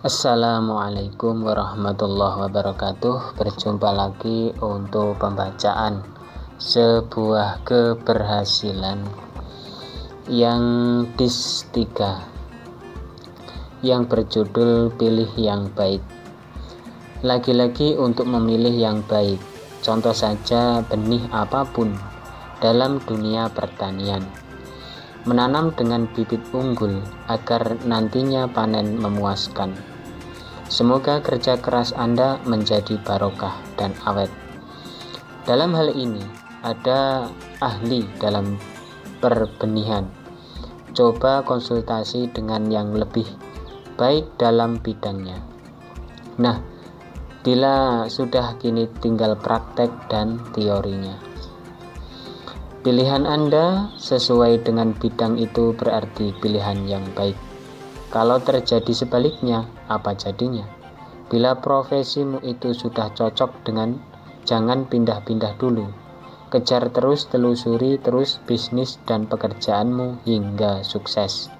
Assalamualaikum warahmatullahi wabarakatuh. Berjumpa lagi untuk pembacaan sebuah keberhasilan yang dis 3 yang berjudul Pilih yang Baik. Lagi-lagi untuk memilih yang baik. Contoh saja benih apapun dalam dunia pertanian. Menanam dengan bibit unggul agar nantinya panen memuaskan. Semoga kerja keras Anda menjadi barokah dan awet. Dalam hal ini, ada ahli dalam perbenihan. Coba konsultasi dengan yang lebih baik dalam bidangnya. Nah, bila sudah kini tinggal praktek dan teorinya. Pilihan Anda sesuai dengan bidang itu berarti pilihan yang baik. Kalau terjadi sebaliknya, apa jadinya? Bila profesimu itu sudah cocok dengan, jangan pindah-pindah dulu. Kejar terus, telusuri terus bisnis dan pekerjaanmu hingga sukses.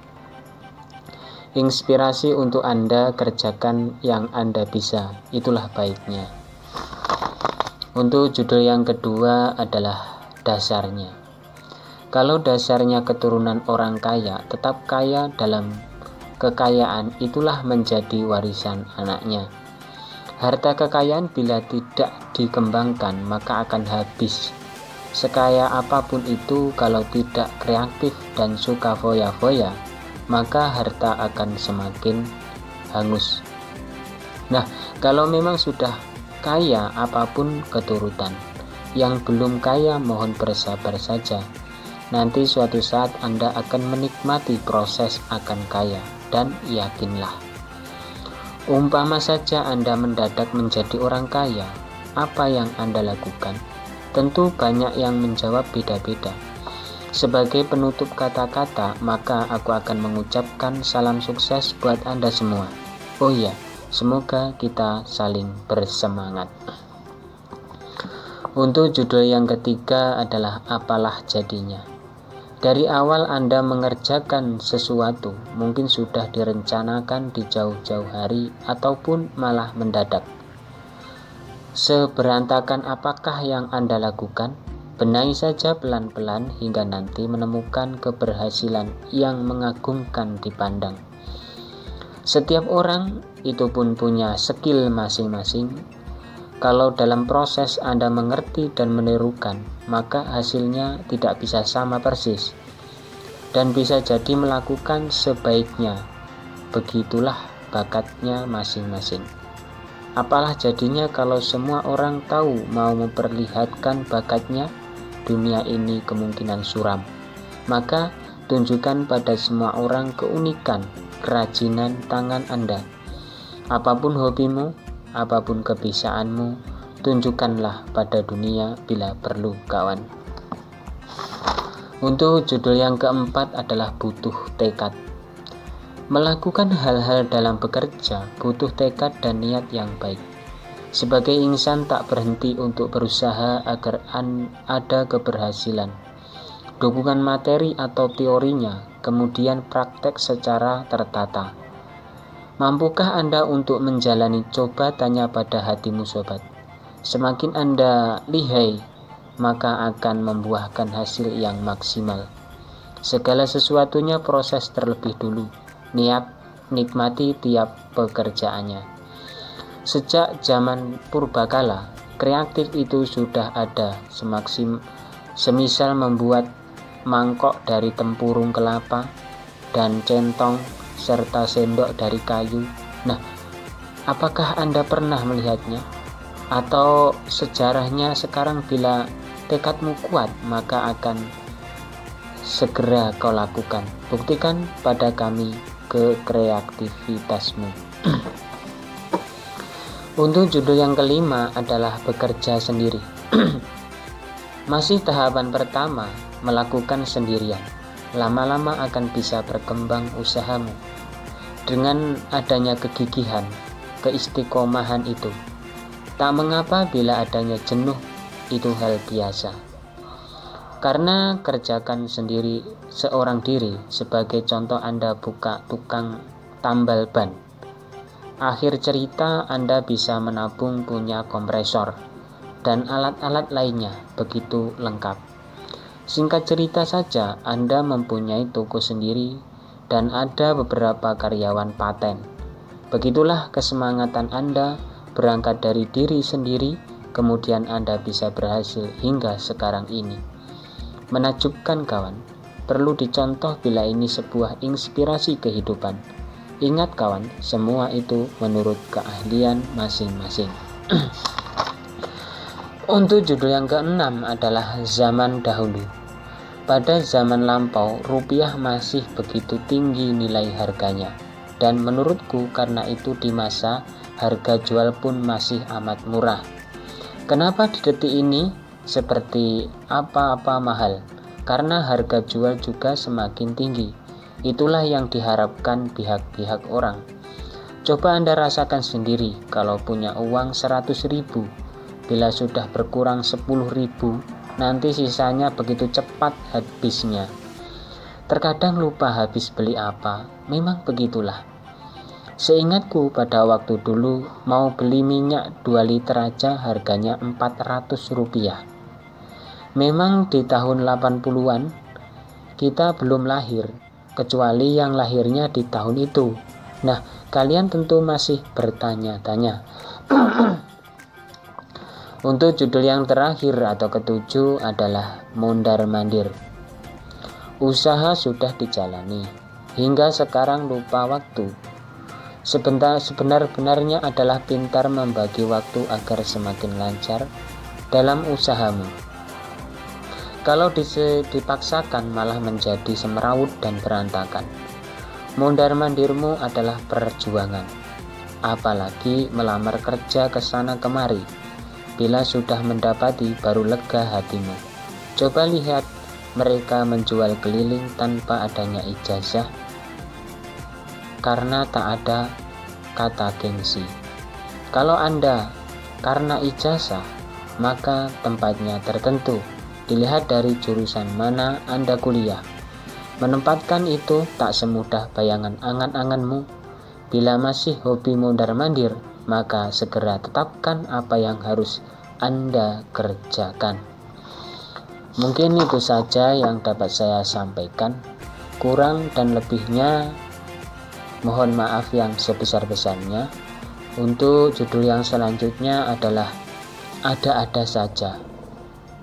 Inspirasi untuk Anda, kerjakan yang Anda bisa, itulah baiknya. Untuk judul yang kedua adalah dasarnya. Kalau dasarnya keturunan orang kaya, tetap kaya dalam kekayaan, itulah menjadi warisan anaknya. Harta kekayaan bila tidak dikembangkan maka akan habis. Sekaya apapun itu, kalau tidak kreatif dan suka foya-foya, maka harta akan semakin hangus. Nah, kalau memang sudah kaya apapun keturutan, yang belum kaya mohon bersabar saja. Nanti suatu saat Anda akan menikmati proses akan kaya, dan yakinlah. Umpama saja Anda mendadak menjadi orang kaya, apa yang Anda lakukan? Tentu banyak yang menjawab beda-beda. Sebagai penutup kata-kata, maka aku akan mengucapkan salam sukses buat Anda semua. Oh ya, semoga kita saling bersemangat. Untuk judul yang ketiga adalah apalah jadinya. Dari awal Anda mengerjakan sesuatu, mungkin sudah direncanakan di jauh-jauh hari ataupun malah mendadak. Seberantakan apakah yang Anda lakukan? Benahi saja pelan-pelan hingga nanti menemukan keberhasilan yang mengagumkan dipandang. Setiap orang itu pun punya skill masing-masing. Kalau dalam proses Anda mengerti dan menirukan, maka hasilnya tidak bisa sama persis dan bisa jadi melakukan sebaiknya. Begitulah bakatnya masing-masing. Apalah jadinya kalau semua orang tahu mau memperlihatkan bakatnya? Dunia ini kemungkinan suram. Maka tunjukkan pada semua orang keunikan, kerajinan tangan Anda. Apapun hobimu, apapun kebisaanmu, tunjukkanlah pada dunia bila perlu, kawan. Untuk judul yang keempat adalah butuh tekad. Melakukan hal-hal dalam bekerja butuh tekad dan niat yang baik. Sebagai insan tak berhenti untuk berusaha agar ada keberhasilan. Dukungan materi atau teorinya, kemudian praktek secara tertata. Mampukah Anda untuk menjalani? Coba tanya pada hatimu, sobat. Semakin Anda lihai, maka akan membuahkan hasil yang maksimal. Segala sesuatunya proses terlebih dulu. Nikmati tiap pekerjaannya. Sejak zaman purbakala, kreatif itu sudah ada. Semisal membuat mangkok dari tempurung kelapa dan centong serta sendok dari kayu. Nah, apakah Anda pernah melihatnya? Atau sejarahnya sekarang bila tekadmu kuat, maka akan segera kau lakukan. Buktikan pada kami kreativitasmu. Untuk judul yang kelima adalah bekerja sendiri. Masih tahapan pertama, melakukan sendirian. Lama-lama akan bisa berkembang usahamu. Dengan adanya kegigihan, keistiqomahan itu. Tak mengapa bila adanya jenuh, itu hal biasa. Karena kerjakan sendiri seorang diri. Sebagai contoh, Anda buka tukang tambal ban. Akhir cerita Anda bisa menabung punya kompresor dan alat-alat lainnya begitu lengkap. Singkat cerita saja, Anda mempunyai toko sendiri dan ada beberapa karyawan paten. Begitulah kesemangatan Anda berangkat dari diri sendiri, kemudian Anda bisa berhasil hingga sekarang ini. Menakjubkan kawan, perlu dicontoh bila ini sebuah inspirasi kehidupan. Ingat kawan, semua itu menurut keahlian masing-masing. Untuk judul yang keenam adalah zaman dahulu. Pada zaman lampau, rupiah masih begitu tinggi nilai harganya. Dan menurutku karena itu di masa harga jual pun masih amat murah. Kenapa di detik ini seperti apa-apa mahal? Karena harga jual juga semakin tinggi. Itulah yang diharapkan pihak-pihak orang. Coba Anda rasakan sendiri kalau punya uang 100.000, bila sudah berkurang 10.000, nanti sisanya begitu cepat habisnya. Terkadang lupa habis beli apa, memang begitulah. Seingatku pada waktu dulu mau beli minyak 2 liter aja harganya 400 rupiah. Memang di tahun 80-an kita belum lahir, kecuali yang lahirnya di tahun itu. Nah, kalian tentu masih bertanya-tanya. Untuk judul yang terakhir atau ketujuh adalah mondar-mandir. Usaha sudah dijalani, hingga sekarang lupa waktu. Sebenar-benarnya adalah pintar membagi waktu agar semakin lancar dalam usahamu. Kalau dipaksakan malah menjadi semeraut dan berantakan. Mondar-mandirmu adalah perjuangan. Apalagi melamar kerja ke sana kemari. Bila sudah mendapati baru lega hatimu. Coba lihat mereka menjual keliling tanpa adanya ijazah. Karena tak ada kata gengsi. Kalau Anda karena ijazah, maka tempatnya tertentu. Dilihat dari jurusan mana Anda kuliah. Menempatkan itu tak semudah bayangan angan-anganmu. Bila masih hobi mondar-mandir, maka segera tetapkan apa yang harus Anda kerjakan. Mungkin itu saja yang dapat saya sampaikan. Kurang dan lebihnya mohon maaf yang sebesar-besarnya. Untuk judul yang selanjutnya adalah ada-ada saja.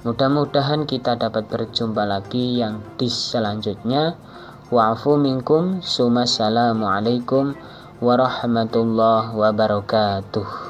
Mudah-mudahan kita dapat berjumpa lagi yang di selanjutnya. Wa'afu minkum. Assalamualaikum warahmatullahi wabarakatuh.